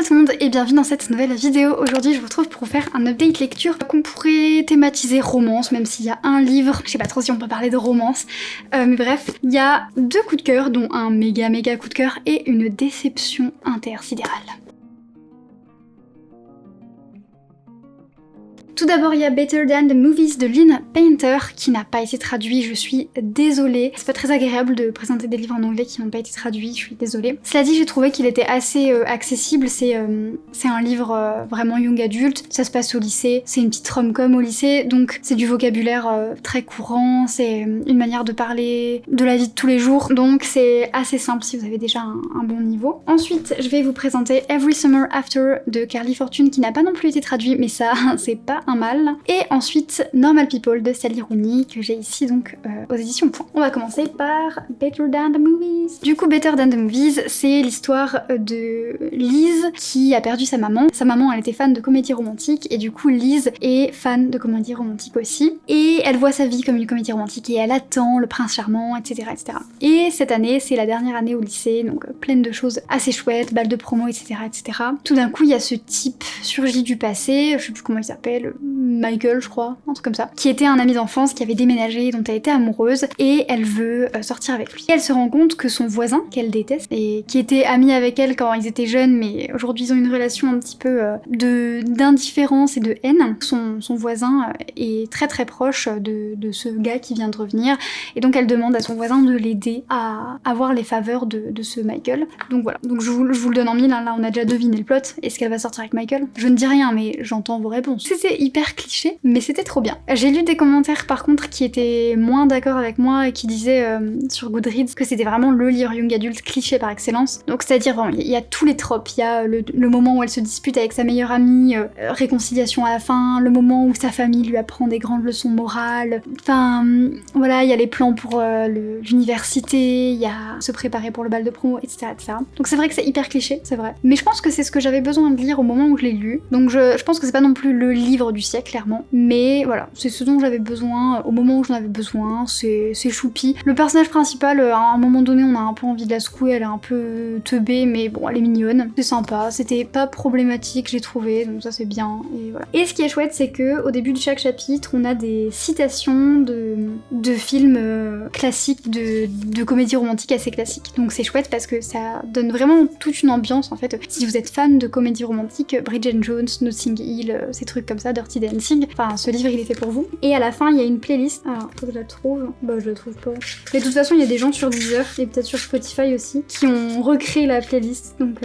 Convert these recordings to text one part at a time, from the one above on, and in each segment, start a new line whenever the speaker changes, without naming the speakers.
Hello tout le monde et bienvenue dans cette nouvelle vidéo. Aujourd'hui je vous retrouve pour vous faire un update lecture qu'on pourrait thématiser romance, même s'il y a un livre, je sais pas trop si on peut parler de romance, mais bref, il y a deux coups de cœur, dont un méga coup de cœur et une déception intersidérale. Tout d'abord, il y a Better Than the Movies de Lynn Painter qui n'a pas été traduit, je suis désolée. C'est pas très agréable de présenter des livres en anglais qui n'ont pas été traduits, je suis désolée. Cela dit, j'ai trouvé qu'il était assez accessible, c'est un livre vraiment young adulte, ça se passe au lycée, c'est une petite rom-com au lycée, donc c'est du vocabulaire très courant, c'est une manière de parler de la vie de tous les jours, donc c'est assez simple si vous avez déjà un bon niveau. Ensuite, je vais vous présenter Every Summer After de Carly Fortune qui n'a pas non plus été traduit, mais ça, c'est pas un mal. Et ensuite Normal People de Sally Rooney que j'ai ici donc aux éditions Point. On va commencer par Better Than the Movies. Du coup Better Than the Movies, c'est l'histoire de Liz qui a perdu sa maman. Sa maman elle était fan de comédie romantique et du coup Liz est fan de comédie romantique aussi. Et elle voit sa vie comme une comédie romantique et elle attend le prince charmant, etc. etc. Et cette année c'est la dernière année au lycée, donc pleine de choses assez chouettes, balles de promo, etc. etc. Tout d'un coup il y a ce type surgi du passé, je sais plus comment il s'appelle, Michael je crois, un truc comme ça, qui était un ami d'enfance qui avait déménagé, dont elle était amoureuse et elle veut sortir avec lui. Et elle se rend compte que son voisin, qu'elle déteste et qui était ami avec elle quand ils étaient jeunes mais aujourd'hui ils ont une relation un petit peu d'indifférence et de haine, son voisin est très proche de ce gars qui vient de revenir et donc elle demande à son voisin de l'aider à avoir les faveurs de ce Michael. Donc voilà, donc je vous le donne en mille, hein. Là on a déjà deviné le plot, est-ce qu'elle va sortir avec Michael? Je ne dis rien mais j'entends vos réponses. C'était hyper cliché, mais c'était trop bien. J'ai lu des commentaires par contre qui étaient moins d'accord avec moi et qui disaient sur Goodreads que c'était vraiment le livre young adulte cliché par excellence. Donc c'est-à-dire vraiment, il y a tous les tropes, il y a le moment où elle se dispute avec sa meilleure amie, réconciliation à la fin, le moment où sa famille lui apprend des grandes leçons morales, enfin voilà, il y a les plans pour l'université, il y a se préparer pour le bal de promo, etc. etc. Donc c'est vrai que c'est hyper cliché, c'est vrai. Mais je pense que c'est ce que j'avais besoin de lire au moment où je l'ai lu, donc je pense que c'est pas non plus le livre du siècle clairement, mais voilà, c'est ce dont j'avais besoin au moment où j'en avais besoin, c'est choupi. Le personnage principal, à un moment donné on a un peu envie de la secouer, elle est un peu teubée, mais bon elle est mignonne, c'est sympa, c'était pas problématique j'ai trouvé, donc ça c'est bien, et voilà. Et ce qui est chouette c'est que au début de chaque chapitre on a des citations de films classiques, de comédies romantiques assez classiques, donc c'est chouette parce que ça donne vraiment toute une ambiance en fait. Si vous êtes fan de comédies romantiques, Bridget Jones, Notting Hill, ces trucs comme ça, Dirty Dancing, enfin ce livre il est fait pour vous. Et à la fin il y a une playlist, alors faut que je la trouve, bah je la trouve pas, mais de toute façon il y a des gens sur Deezer et peut-être sur Spotify aussi qui ont recréé la playlist, donc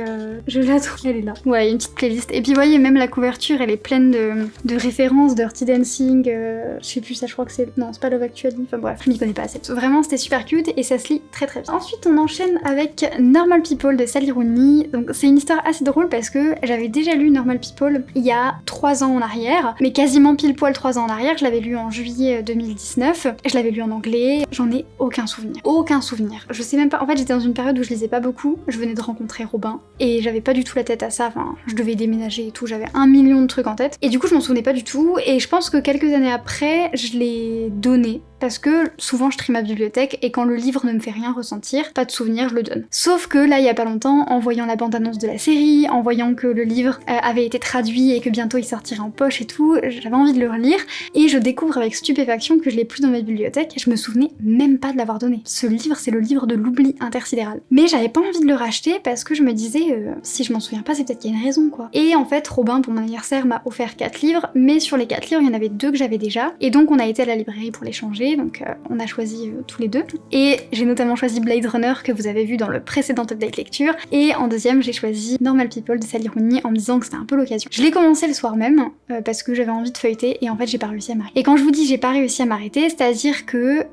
je la trouve, elle est là. Ouais, il y a une petite playlist, et puis vous voyez même la couverture elle est pleine de références, Dirty Dancing, je sais plus ça, je crois que c'est, non c'est pas Love Actually, enfin bref, je m'y connais pas assez. Vraiment c'était super cute et ça se lit très bien. Ensuite on enchaîne avec Normal People de Sally Rooney, donc c'est une histoire assez drôle parce que j'avais déjà lu Normal People il y a 3 ans en arrière, mais quasiment pile poil 3 ans en arrière, je l'avais lu en juillet 2019, je l'avais lu en anglais, j'en ai aucun souvenir. Je sais même pas, en fait j'étais dans une période où je lisais pas beaucoup, je venais de rencontrer Robin, et j'avais pas du tout la tête à ça, enfin je devais déménager et tout, j'avais 1 million de trucs en tête, et du coup je m'en souvenais pas du tout, et je pense que quelques années après, je l'ai donné, parce que souvent je trie ma bibliothèque, et quand le livre ne me fait rien ressentir, pas de souvenir, je le donne. Sauf que là il y a pas longtemps, en voyant la bande-annonce de la série, en voyant que le livre avait été traduit et que bientôt il sortirait en poche et tout, j'avais envie de le relire, et je découvre avec stupéfaction que je l'ai plus dans ma bibliothèque, et je me souvenais même pas de l'avoir donné. Ce livre, c'est le livre de l'oubli intersidéral. Mais j'avais pas envie de le racheter parce que je me disais, si je m'en souviens pas, c'est peut-être qu'il y a une raison, quoi. Et en fait, Robin, pour mon anniversaire, m'a offert 4 livres, mais sur les 4 livres, il y en avait 2 que j'avais déjà, et donc on a été à la librairie pour les changer, donc on a choisi tous les 2. Et j'ai notamment choisi Blade Runner, que vous avez vu dans le précédent update lecture, et en deuxième, j'ai choisi Normal People de Sally Rooney en me disant que c'était un peu l'occasion. Je l'ai commencé le soir même, parce que j'avais envie de feuilleter, et en fait, j'ai pas réussi à m'arrêter. Et quand je vous dis j'ai pas réussi à m'arrêter, c'est-à-dire que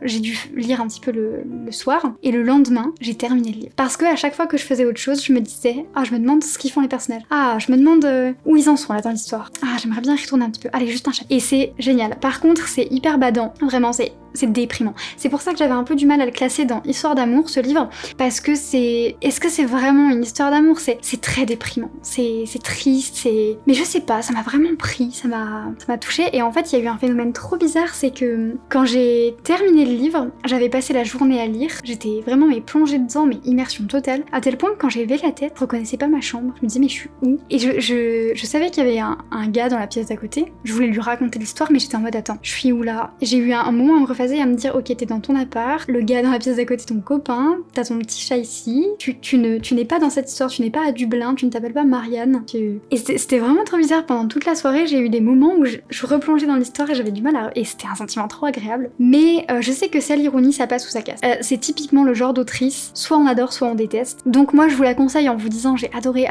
j'ai dû lire un petit peu le soir, et le lendemain, j'ai terminé le livre. Parce que à chaque fois que je faisais autre chose, je me disais, ah, je me demande ce qu'ils font les personnages. Ah, je me demande où ils en sont là dans l'histoire. Ah, j'aimerais bien y retourner un petit peu. Allez, juste un chapitre. Et c'est génial. Par contre, c'est hyper badant. Vraiment, c'est c'est déprimant. C'est pour ça que j'avais un peu du mal à le classer dans Histoire d'amour, ce livre, parce que est-ce que c'est vraiment une histoire d'amour? C'est très déprimant, c'est triste, mais je sais pas, ça m'a vraiment pris, ça m'a touchée. Et en fait, il y a eu un phénomène trop bizarre, c'est que quand j'ai terminé le livre, j'avais passé la journée à lire, j'étais vraiment plongée dedans, mais immersion totale, à tel point que quand j'ai levé la tête, je reconnaissais pas ma chambre. Je me disais, mais je suis où? Et je savais qu'il y avait un gars dans la pièce d'à côté, je voulais lui raconter l'histoire, mais j'étais en mode, attends, je suis où là? J'ai eu un moment à me rephaser et à me dire, ok, t'es dans ton appart, le gars dans la pièce d'à côté, ton copain, t'as ton petit chat ici, tu n'es pas dans cette histoire, tu n'es pas à Dublin, tu ne t'appelles pas Marianne. Et c'était vraiment trop bizarre. Pendant toute la soirée, j'ai eu des moments où je replongeais dans l'histoire et j'avais du mal et c'était un sentiment trop agréable. Mais je sais que c'est l'ironie, ça passe ou ça casse. C'est typiquement le genre d'autrice, soit on adore, soit on déteste. Donc moi, je vous la conseille en vous disant, j'ai adoré.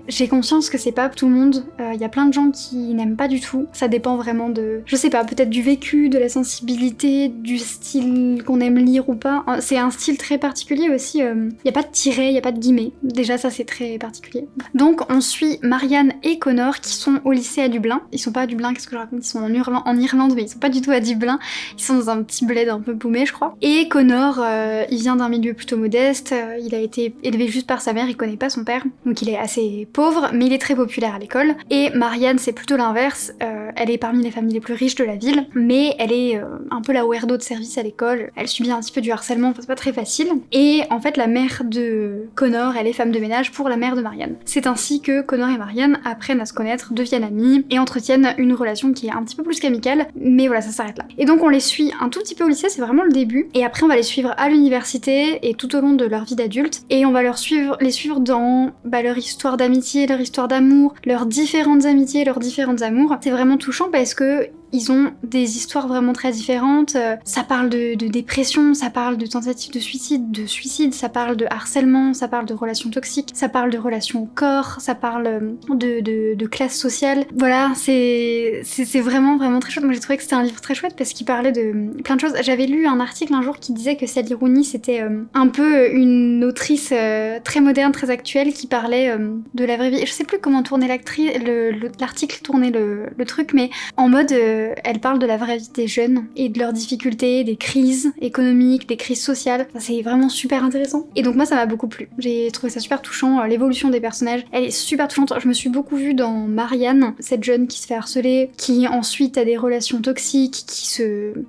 J'ai conscience que c'est pas pour tout le monde. Il y a plein de gens qui n'aiment pas du tout. Ça dépend vraiment de, je sais pas, peut-être du vécu, de la sensibilité, du style qu'on aime lire ou pas. C'est un style très particulier aussi. Il y a pas de tiret, il y a pas de guillemets. Déjà, ça c'est très particulier. Donc on suit Marianne et Connor qui sont au lycée à Dublin. Ils sont pas à Dublin, qu'est-ce que je raconte? Ils sont en Irlande, mais ils sont pas du tout à Dublin. Ils sont dans un petit bled un peu paumé, je crois. Et Connor, il vient d'un milieu plutôt modeste. Il a été élevé juste par sa mère, il connaît pas son père. Donc il est assez pauvre, mais il est très populaire à l'école. Et Marianne, c'est plutôt l'inverse. Elle est parmi les familles les plus riches de la ville, mais elle est un peu la weirdo de service à l'école. Elle subit un petit peu du harcèlement, c'est pas très facile. Et en fait, la mère de Connor, elle est femme de ménage pour la mère de Marianne. C'est ainsi que Connor et Marianne apprennent à se connaître, deviennent amis et entretiennent une relation qui est un petit peu plus qu'amicale, mais voilà, ça s'arrête là. Et donc on les suit un tout petit peu au lycée, c'est vraiment le début, et après on va les suivre à l'université et tout au long de leur vie d'adulte, et on va les suivre dans leur histoire d'amitié, leur histoire d'amour, leurs différentes amitiés, leurs différents amours. C'est vraiment touchant parce que ils ont des histoires vraiment très différentes. Ça parle de dépression, ça parle de tentatives de suicide, ça parle de harcèlement, ça parle de relations toxiques, ça parle de relations au corps, ça parle de classe sociale. Voilà, c'est vraiment très chouette. Moi j'ai trouvé que c'était un livre très chouette parce qu'il parlait de plein de choses. J'avais lu un article un jour qui disait que Sally Rooney c'était un peu une autrice très moderne, très actuelle qui parlait de la vraie vie. Je sais plus comment tourner l'article tournait le truc, mais en mode elle parle de la vraie vie des jeunes et de leurs difficultés, des crises économiques, des crises sociales. Enfin, c'est vraiment super intéressant. Et donc moi ça m'a beaucoup plu. J'ai trouvé ça super touchant, l'évolution des personnages, elle est super touchante. Je me suis beaucoup vue dans Marianne, cette jeune qui se fait harceler, qui ensuite a des relations toxiques,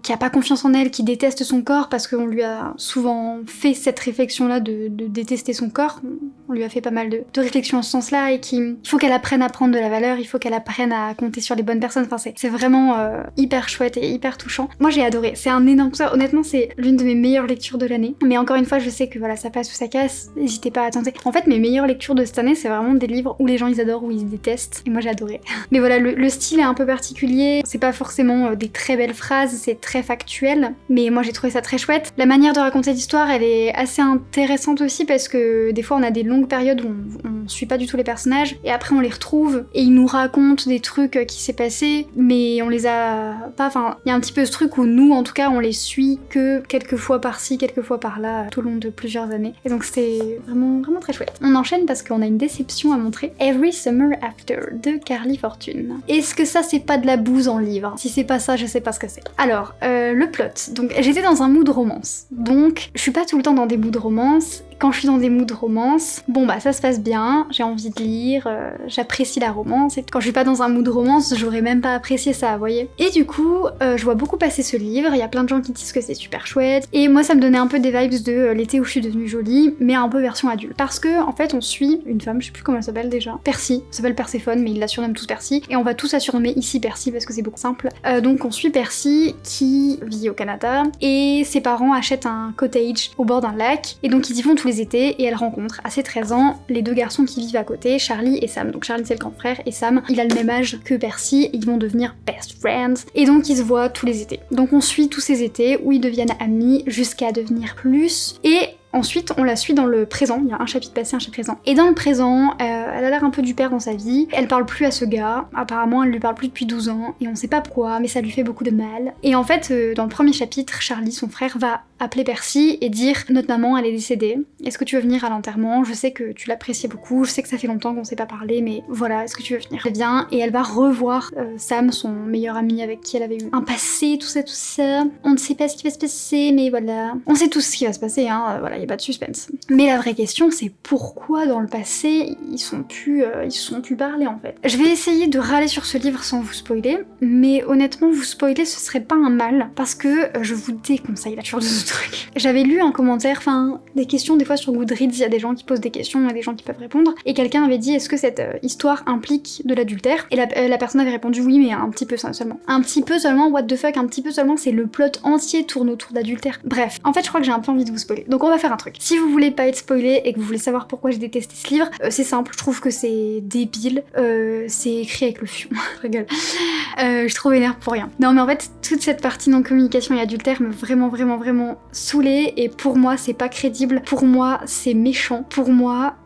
qui a pas confiance en elle, qui déteste son corps parce qu'on lui a souvent fait cette réflexion-là de détester son corps. On lui a fait pas mal de réflexions en ce sens-là et il faut qu'elle apprenne à prendre de la valeur, il faut qu'elle apprenne à compter sur les bonnes personnes. Enfin c'est vraiment hyper chouette et hyper touchant. Moi j'ai adoré, c'est un énorme coup. Honnêtement c'est l'une de mes meilleures lectures de l'année. Mais encore une fois je sais que voilà ça passe ou ça casse, n'hésitez pas à tenter. En fait mes meilleures lectures de cette année c'est vraiment des livres où les gens ils adorent, où ils se détestent. Et moi j'ai adoré. Mais voilà le style est un peu particulier, c'est pas forcément des très belles phrases, c'est très factuel. Mais moi j'ai trouvé ça très chouette. La manière de raconter l'histoire elle est assez intéressante aussi parce que des fois on a des longues périodes où on suit pas du tout les personnages et après on les retrouve et ils nous racontent des trucs qui s'est passé mais on les a pas, enfin il y a un petit peu ce truc où nous en tout cas on les suit que quelques fois par-ci, quelques fois par-là tout au long de plusieurs années et donc c'était vraiment très chouette. On enchaîne parce qu'on a une déception à montrer. Every Summer After de Carly Fortune. Est-ce que ça c'est pas de la bouse en livre? Si c'est pas ça je sais pas ce que c'est. Alors le plot, donc j'étais dans un mood romance, donc je suis pas tout le temps dans des moods romance. Quand je suis dans des moods romance, bon bah ça se passe bien, j'ai envie de lire, j'apprécie la romance, et quand je suis pas dans un mood romance, j'aurais même pas apprécié ça, vous voyez. Et du coup, je vois beaucoup passer ce livre, il y a plein de gens qui disent que c'est super chouette, et moi ça me donnait un peu des vibes de l'été où je suis devenue jolie, mais un peu version adulte. Parce que en fait on suit une femme, je sais plus comment elle s'appelle déjà, Percy, elle s'appelle Perséphone, mais ils la surnomment tous Percy, et on va tous la surnommer ici Percy parce que c'est beaucoup simple. Donc on suit Percy qui vit au Canada, et ses parents achètent un cottage au bord d'un lac, et donc ils y vont tous les étés et elle rencontre à ses 13 ans les deux garçons qui vivent à côté, Charlie et Sam. Donc Charlie c'est le grand frère et Sam il a le même âge que Percy et ils vont devenir best friends et donc ils se voient tous les étés. Donc on suit tous ces étés où ils deviennent amis jusqu'à devenir plus et ensuite, on la suit dans le présent, il y a un chapitre passé, un chapitre présent. Et dans le présent, elle a l'air un peu du père dans sa vie. Elle parle plus à ce gars, apparemment elle lui parle plus depuis 12 ans, et on sait pas pourquoi, mais ça lui fait beaucoup de mal. Et en fait, dans le premier chapitre, Charlie, son frère, va appeler Percy et dire « Notre maman, elle est décédée, est-ce que tu veux venir à l'enterrement? Je sais que tu l'appréciais beaucoup, je sais que ça fait longtemps qu'on s'est pas parlé, mais voilà, est-ce que tu veux venir ?» Elle vient et elle va revoir Sam, son meilleur ami avec qui elle avait eu un passé, tout ça, tout ça. On ne sait pas ce qui va se passer, mais voilà. On sait tous ce qui va se passer, hein, voilà, y a pas de suspense. Mais la vraie question, c'est pourquoi dans le passé, ils sont plus parlés en fait. Je vais essayer de râler sur ce livre sans vous spoiler, mais honnêtement, vous spoiler, ce serait pas un mal, parce que je vous déconseille la chose de ce truc. J'avais lu en commentaire, des questions des fois sur Goodreads, il y a des gens qui posent des questions, il y a des gens qui peuvent répondre, et quelqu'un avait dit est-ce que cette histoire implique de l'adultère? Et la personne avait répondu oui, mais un petit peu seulement. Un petit peu seulement, what the fuck, un petit peu seulement, c'est le plot entier tourne autour d'adultère. Bref, en fait je crois que j'ai un peu envie de vous spoiler. Donc on va faire un truc. Si vous voulez pas être spoilé et que vous voulez savoir pourquoi j'ai détesté ce livre, c'est simple, je trouve que c'est débile, c'est écrit avec le fion, je rigole. Je trouve énerve pour rien. Non mais en fait, toute cette partie non-communication et adultère me vraiment saoulée, et pour moi c'est pas crédible, pour moi c'est méchant, pour moi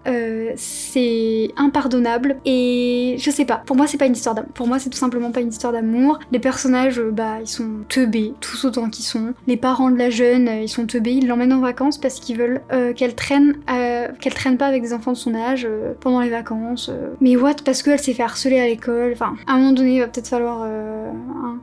c'est impardonnable, et je sais pas, pour moi c'est pas une histoire d'amour, pour moi c'est tout simplement pas une histoire d'amour. Les personnages, ils sont teubés, tous autant qu'ils sont. Les parents de la jeune, ils sont teubés, ils l'emmènent en vacances parce qu'ils veulent qu'elle traîne pas avec des enfants de son âge pendant les vacances. Mais what, parce qu'elle s'est fait harceler à l'école, enfin, à un moment donné il va peut-être falloir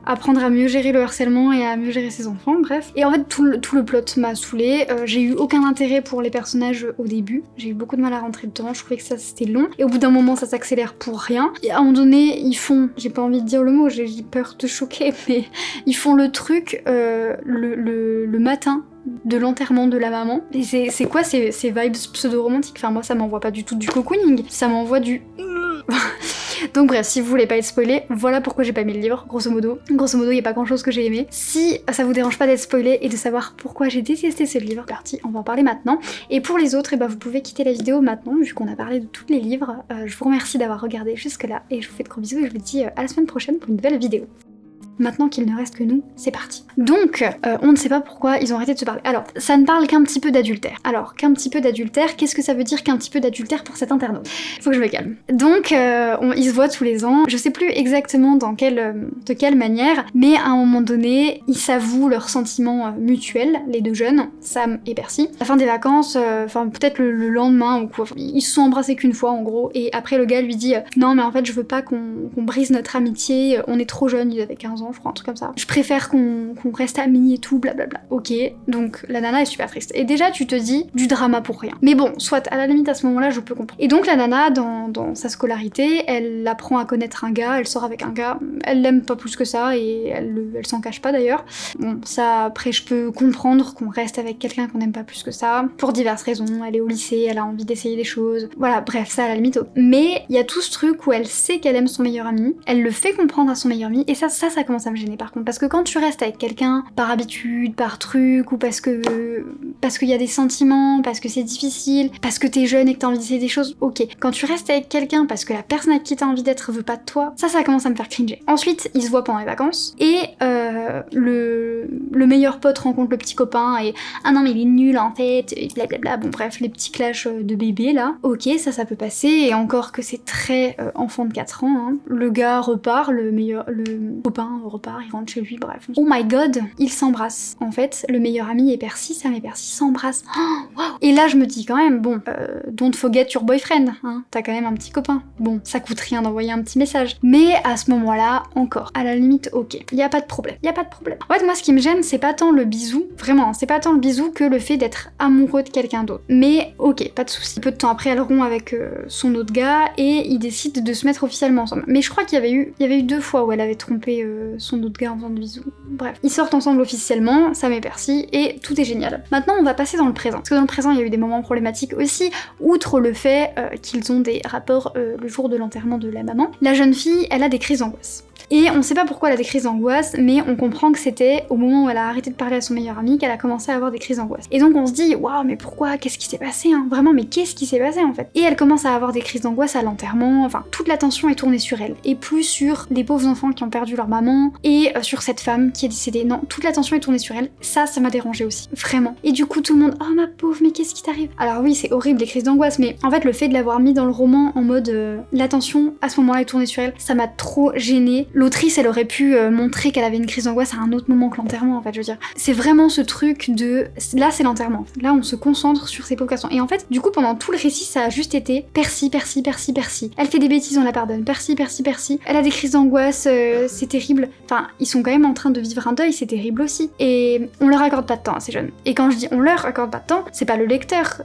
apprendre à mieux gérer le harcèlement et à mieux gérer ses enfants, bref. Et en fait tout le plot m'a saoulée, j'ai eu aucun intérêt pour les personnages au début, j'ai eu beaucoup de mal à rentrer dedans, je trouvais que ça c'était long, et au bout d'un moment ça s'accélère pour rien, et à un moment donné ils font, j'ai pas envie de dire le mot, j'ai peur de choquer, mais ils font le truc le matin de l'enterrement de la maman. Et c'est quoi ces vibes pseudo-romantiques? Enfin moi ça m'envoie pas du tout du cocooning, ça m'envoie du... Donc bref, si vous voulez pas être spoilé, voilà pourquoi j'ai pas aimé le livre, grosso modo. Grosso modo, y a pas grand chose que j'ai aimé. Si ça vous dérange pas d'être spoilé et de savoir pourquoi j'ai détesté ce livre, parti, on va en parler maintenant. Et pour les autres, vous pouvez quitter la vidéo maintenant, vu qu'on a parlé de tous les livres. Je vous remercie d'avoir regardé jusque là, et je vous fais de gros bisous, et je vous dis à la semaine prochaine pour une nouvelle vidéo. Maintenant qu'il ne reste que nous, c'est parti. Donc, on ne sait pas pourquoi ils ont arrêté de se parler. Alors, ça ne parle qu'un petit peu d'adultère. Alors, qu'un petit peu d'adultère, qu'est-ce que ça veut dire qu'un petit peu d'adultère pour cet internaute? Faut que je me calme. Donc, ils se voient tous les ans. Je sais plus exactement de quelle manière, mais à un moment donné, ils s'avouent leurs sentiments mutuels, les deux jeunes, Sam et Percy. À la fin des vacances, peut-être le lendemain ou quoi, ils se sont embrassés qu'une fois en gros, et après le gars lui dit non mais en fait je veux pas qu'on brise notre amitié, on est trop jeunes, ils avaient 15 ans je crois, un truc comme ça. Je préfère qu'on reste amis et tout, blablabla. Ok, donc la nana est super triste. Et déjà tu te dis du drama pour rien. Mais bon, soit à la limite à ce moment-là je peux comprendre. Et donc la nana dans sa scolarité, elle apprend à connaître un gars, elle sort avec un gars, elle l'aime pas plus que ça et elle s'en cache pas d'ailleurs. Bon, ça après je peux comprendre qu'on reste avec quelqu'un qu'on aime pas plus que ça, pour diverses raisons, elle est au lycée, elle a envie d'essayer des choses, voilà, bref, ça à la limite. Mais il y a tout ce truc où elle sait qu'elle aime son meilleur ami, elle le fait comprendre à son meilleur ami, et ça commence à me gêner par contre, parce que quand tu restes avec quelqu'un par habitude, par truc, ou parce qu'il y a des sentiments, parce que c'est difficile, parce que t'es jeune et que t'as envie d'essayer des choses, ok. Quand tu restes avec quelqu'un parce que la personne avec qui t'as envie d'être veut pas de toi, ça commence à me faire cringer. Ensuite, ils se voient pendant les vacances, et le meilleur pote rencontre le petit copain, et ah non mais il est nul en fait, et blablabla, bon bref, les petits clashs de bébé là, ok, ça peut passer, et encore que c'est très enfant de 4 ans, hein. Le gars repart, le copain repart, il rentre chez lui, bref. Oh my god, ils s'embrassent. En fait, le meilleur ami et Percy, Sam et Percy s'embrassent. Oh, wow. Et là, je me dis quand même, bon, don't forget your boyfriend, hein, t'as quand même un petit copain. Bon, ça coûte rien d'envoyer un petit message. Mais à ce moment-là, encore, à la limite, ok, y a pas de problème, y a pas de problème. En fait, moi, ce qui me gêne, c'est pas tant le bisou, vraiment, c'est pas tant le bisou que le fait d'être amoureux de quelqu'un d'autre. Mais ok, pas de souci. Peu de temps après, elle rompt avec son autre gars et ils décident de se mettre officiellement ensemble. Mais je crois qu'il y avait eu 2 fois où elle avait trompé son autre gars en faisant de bisous. Bref, ils sortent ensemble officiellement, Sam et Percy, et tout est génial. Maintenant, on va passer dans le présent. Parce que dans le présent, il y a eu des moments problématiques aussi, outre le fait qu'ils ont des rapports le jour de l'enterrement de la maman. La jeune fille, elle a des crises d'angoisse. Et on sait pas pourquoi elle a des crises d'angoisse, mais on comprend que c'était au moment où elle a arrêté de parler à son meilleur ami qu'elle a commencé à avoir des crises d'angoisse. Et donc on se dit, waouh, mais pourquoi? Qu'est-ce qui s'est passé, hein? Vraiment, mais qu'est-ce qui s'est passé en fait? Et elle commence à avoir des crises d'angoisse à l'enterrement, enfin, toute l'attention est tournée sur elle, et plus sur les pauvres enfants qui ont perdu leur maman, maman et sur cette femme qui est décédée. Non, toute l'attention est tournée sur elle. Ça m'a dérangé aussi, vraiment. Et du coup tout le monde, oh ma pauvre, mais qu'est-ce qui t'arrive? Alors oui, c'est horrible les crises d'angoisse, mais en fait le fait de l'avoir mis dans le roman en mode l'attention à ce moment-là est tournée sur elle, ça m'a trop gênée. L'autrice, elle aurait pu montrer qu'elle avait une crise d'angoisse à un autre moment que l'enterrement, en fait, je veux dire. C'est vraiment ce truc de... Là, c'est l'enterrement. Là, on se concentre sur ses pauvres garçons. Et en fait, du coup, pendant tout le récit, ça a juste été Percy. Elle fait des bêtises, on la pardonne. Percy. Elle a des crises d'angoisse, c'est terrible. Enfin, ils sont quand même en train de vivre un deuil, c'est terrible aussi. Et on leur accorde pas de temps à ces jeunes. Et quand je dis on leur accorde pas de temps, c'est pas le lecteur,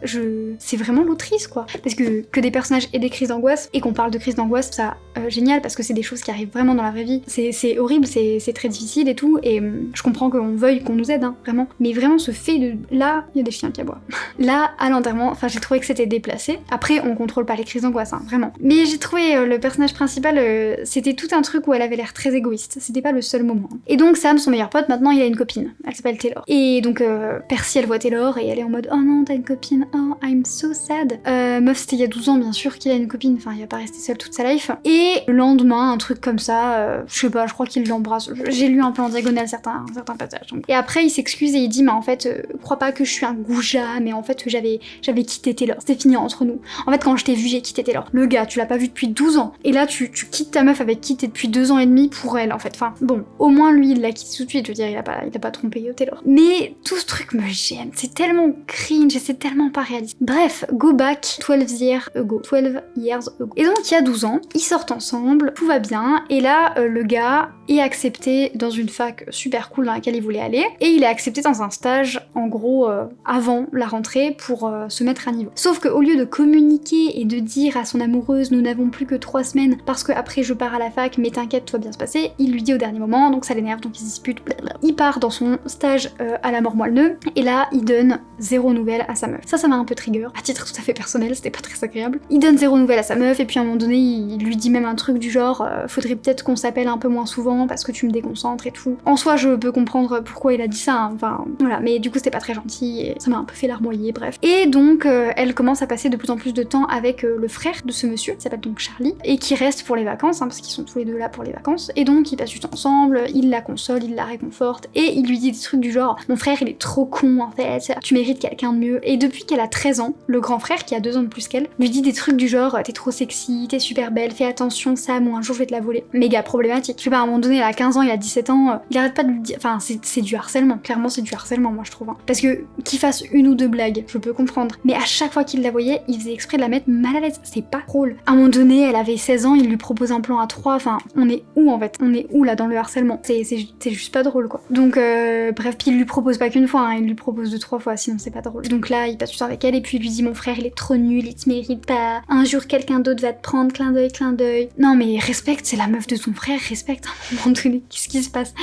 c'est vraiment l'autrice, quoi. Parce que des personnages aient des crises d'angoisse et qu'on parle de crises d'angoisse, ça, génial, parce que c'est des choses qui arrivent vraiment dans la vraie vie. C'est horrible, c'est très difficile et tout, et je comprends qu'on veuille qu'on nous aide, hein, vraiment. Mais vraiment, ce fait de... Là, il y a des chiens qui aboient. Là, à l'enterrement, enfin, j'ai trouvé que c'était déplacé. Après, on contrôle pas les crises d'angoisse, hein, vraiment. Mais j'ai trouvé le personnage principal, c'était tout un truc où elle avait l'air très égoïste. C'était pas le seul moment. Et donc, Sam, son meilleur pote, maintenant, il a une copine. Elle s'appelle Taylor. Et donc, Percy, elle voit Taylor, et elle est en mode, oh non, t'as une copine, oh, I'm so sad. Meuf, c'était il y a 12 ans, bien sûr qu'il a une copine, enfin, il va pas rester seul toute sa life. Et le lendemain, un truc comme ça, je sais pas, je crois qu'il l'embrasse. J'ai lu un peu en diagonale certains passages. Donc. Et après, il s'excuse et il dit, mais en fait, crois pas que je suis un goujat, mais en fait, j'avais quitté Taylor. C'était fini entre nous. En fait, quand je t'ai vu, j'ai quitté Taylor. Le gars, tu l'as pas vu depuis 12 ans. Et là, tu quittes ta meuf avec qui t'es depuis 2 ans et demi pour elle, en fait. Enfin, bon, au moins, lui, il l'a quitté tout de suite. Je veux dire, il a pas trompé Taylor. Mais tout ce truc me gêne. C'est tellement cringe et c'est tellement pas réaliste. Bref, go back 12 years ago. Et donc, il y a 12 ans, ils sortent ensemble, tout va bien. Et là, le gars est accepté dans une fac super cool dans laquelle il voulait aller. Et il est accepté dans un stage, en gros, avant la rentrée pour se mettre à niveau. Sauf qu'au lieu de communiquer et de dire à son amoureuse, nous n'avons plus que 3 semaines parce que après je pars à la fac, mais t'inquiète, tout va bien se passer, il lui dit au dernier moment, donc ça l'énerve, donc ils se disputent, blablabla. Il part dans son stage à la mort moelle-neu, et là, il donne 0 nouvelles à sa meuf. Ça m'a un peu trigger, à titre tout à fait personnel, c'était pas très agréable. Il donne 0 nouvelles à sa meuf, et puis à un moment donné, il lui dit même un truc du genre, faudrait peut-être qu'on s'appelle un peu moins souvent parce que tu me déconcentres et tout. En soi, je peux comprendre pourquoi il a dit ça, hein. Enfin, voilà, mais du coup, c'était pas très gentil, et ça m'a un peu fait larmoyer, bref. Et donc, elle commence à passer de plus en plus de temps avec le frère de ce monsieur, qui s'appelle donc Charlie, et qui reste pour les vacances, hein, parce qu'ils sont tous les deux là pour les vacances, et donc ils passent du temps ensemble, il la console, il la réconforte, et il lui dit des trucs du genre, mon frère il est trop con en fait, tu mérites quelqu'un de mieux. Et depuis qu'elle a 13 ans, le grand frère, qui a 2 ans de plus qu'elle, lui dit des trucs du genre, t'es trop sexy, t'es super belle, fais attention Sam, ou un jour je vais te la voler. Méga problématique. Je sais pas, à un moment donné, elle a 15 ans, il a 17 ans, il arrête pas de lui dire, enfin c'est du harcèlement, clairement c'est du harcèlement moi je trouve, hein. Parce que qu'il fasse une ou deux blagues, je peux comprendre, mais à chaque fois qu'il la voyait, il faisait exprès de la mettre mal à l'aise, c'est pas drôle. À un moment donné, elle avait 16 ans, il lui propose un plan à 3, enfin on est où en fait? On est où là dans le harcèlement? C'est juste pas drôle quoi. Donc bref, puis il lui propose pas qu'une fois, hein, il lui propose 2-3 fois, sinon c'est pas drôle. Donc là, il passe du temps avec elle et puis il lui dit mon frère il est trop nul, il te mérite pas, un jour quelqu'un d'autre va te prendre, clin d'œil. Non mais respecte, c'est la meuf de ton frère, respecte à un moment donné, qu'est-ce qui se passe?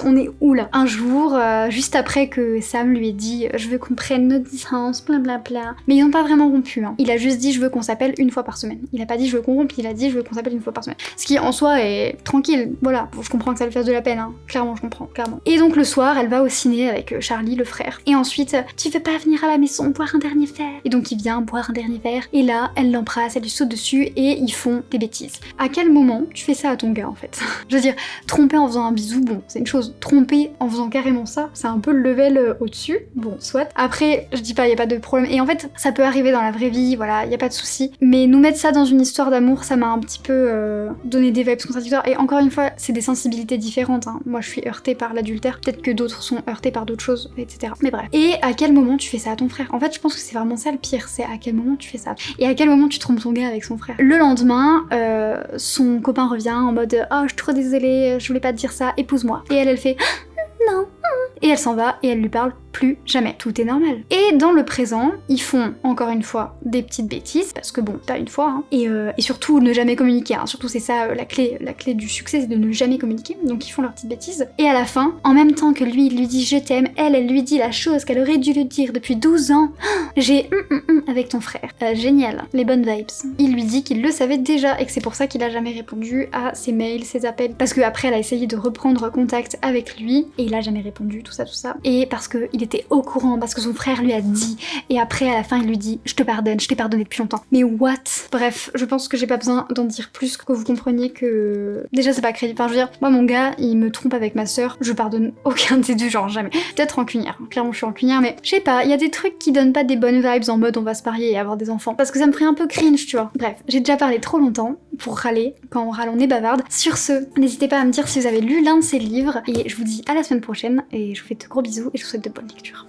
On est où là? Un jour, juste après que Sam lui ait dit je veux qu'on prenne notre distance, blablabla. Mais ils n'ont pas vraiment rompu, hein. Il a juste dit je veux qu'on s'appelle une fois par semaine. Il a pas dit je veux qu'on rompe, il a dit je veux qu'on s'appelle une fois par semaine. Ce qui en soi est tranquille, voilà. Bon, je comprends que ça lui fasse de la peine, hein. Clairement, je comprends, clairement. Et donc le soir, elle va au ciné avec Charlie, le frère. Et ensuite, tu veux pas venir à la maison boire un dernier verre? Et donc il vient boire un dernier verre. Et là, elle l'embrasse, elle lui saute dessus et ils font des bêtises. À quel moment tu fais ça à ton gars en fait? Je veux dire, tromper en faisant un bisou, bon, c'est une chose. Tromper en faisant carrément ça, c'est un peu le level au-dessus. Bon, soit. Après, je dis pas, y a pas de problème. Et en fait, ça peut arriver dans la vraie vie, voilà, y a pas de souci. Mais nous mettre ça dans une histoire d'amour, ça m'a un petit peu donné des vibes contradictoires. Et encore une fois, c'est des sensibilités différentes, hein. Moi, je suis heurtée par l'adultère. Peut-être que d'autres sont heurtés par d'autres choses, etc. Mais bref. Et à quel moment tu fais ça à ton frère? En fait, je pense que c'est vraiment ça le pire. C'est à quel moment tu fais ça. Et à quel moment tu trompes ton gars avec son frère. Le lendemain, son copain revient en mode « Oh, je suis trop désolée, je voulais pas te dire ça, épouse-moi. » Et elle fait « Non. » Et elle s'en va et elle lui parle plus jamais. Tout est normal. Et dans le présent, ils font encore une fois des petites bêtises, parce que bon, t'as une fois, hein. Et surtout ne jamais communiquer, hein. Surtout c'est ça la clé du succès, c'est de ne jamais communiquer. Donc ils font leurs petites bêtises. Et à la fin, en même temps que lui, il lui dit je t'aime, elle lui dit la chose qu'elle aurait dû lui dire depuis 12 ans. J'ai avec ton frère. Génial, les bonnes vibes. Il lui dit qu'il le savait déjà et que c'est pour ça qu'il a jamais répondu à ses mails, ses appels. Parce que après elle a essayé de reprendre contact avec lui et il a jamais répondu, tout ça. Et parce que il il était au courant parce que son frère lui a dit, et après à la fin il lui dit je te pardonne, je t'ai pardonné depuis longtemps. Mais what? Bref, je pense que j'ai pas besoin d'en dire plus, que vous compreniez que déjà c'est pas crédible. Enfin je veux dire, moi mon gars il me trompe avec ma soeur, je pardonne aucun des deux, genre jamais. Peut-être rancunière, clairement je suis rancunière, mais je sais pas, il y a des trucs qui donnent pas des bonnes vibes en mode on va se marier et avoir des enfants, parce que ça me ferait un peu cringe, tu vois. Bref, j'ai déjà parlé trop longtemps pour râler. Quand on râle on est bavarde. Sur ce, n'hésitez pas à me dire si vous avez lu l'un de ces livres, et je vous dis à la semaine prochaine, et je vous fais de gros bisous et je vous souhaite de bonnes lectures.